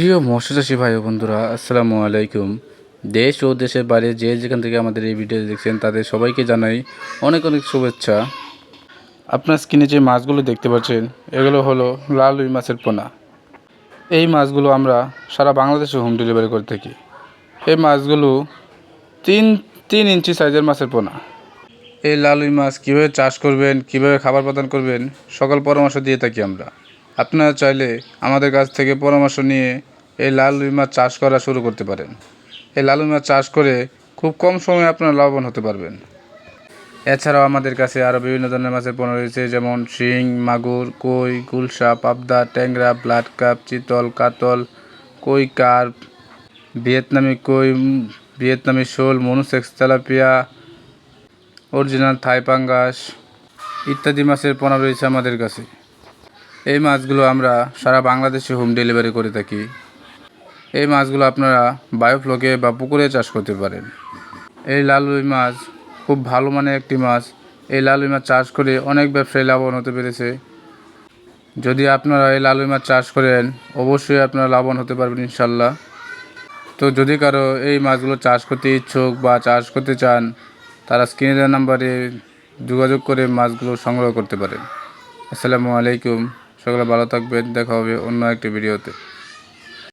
প্রিয় মৎস্য চাষী ভাই ও বন্ধুরা, আসসালামু আলাইকুম। দেশ ও দেশের বাইরে যে যেখান থেকে আমাদের এই ভিডিও দেখছেন তাদের সবাইকে জানাই অনেক অনেক শুভেচ্ছা। আপনার স্ক্রিনে যে মাছগুলো দেখতে পাচ্ছেন এগুলো হলো লাল রুই মাছের পোনা। এই মাছগুলো আমরা সারা বাংলাদেশে হোম ডেলিভারি করে থাকি। এই মাছগুলো তিন তিন ইঞ্চি সাইজের মাছের পোনা। এই লাল রুই মাছ কীভাবে চাষ করবেন, কীভাবে খাবার প্রদান করবেন, সকল পরামর্শ দিয়ে থাকি আমরা। আপনারা চাইলে আমাদের কাছ থেকে পরামর্শ নিয়ে এই লাল রুই মাছ চাষ করা শুরু করতে পারেন। এই লাল রুই মাছ চাষ করে খুব কম সময়ে আপনারা লাভবান হতে পারবেন। এছাড়াও আমাদের কাছে আরও বিভিন্ন ধরনের মাছের পোনা রয়েছে, যেমন শিং, মাগুর, কই, গুলশা, পাবদা, ট্যাংরা, ব্লাড কাপ, চিতল, কাতল, কই কার্প, ভিয়েতনামি কই, ভিয়েতনামি শোল, মনুসেক্স তেলাপিয়া, অরিজিনাল থাই পাঙ্গাস ইত্যাদি মাছের পোনা রয়েছে আমাদের কাছে। এই মাছগুলো আমরা সারা বাংলাদেশে হোম ডেলিভারি করে থাকি। এই মাছগুলো আপনারা বায়োফ্লকে বা পুকুরে চাষ করতে পারেন। এই লাল রুই মাছ খুব ভালো মানের একটি মাছ। এই লাল রুই মাছ চাষ করে অনেক ব্যবসায়ী লাভবান হতে পেরেছে। যদি আপনারা এই লাল রুই মাছ চাষ করেন অবশ্যই আপনারা লাভবান হতে পারবেন ইনশাল্লাহ। তো যদি কারো এই মাছগুলো চাষ করতে ইচ্ছুক বা চাষ করতে চান, তারা স্ক্রিনে দেওয়া নাম্বারে যোগাযোগ করে মাছগুলো সংগ্রহ করতে পারেন। আসসালামু আলাইকুম। সকলে ভালো থাকবেন। দেখা হবে অন্য একটি ভিডিওতে।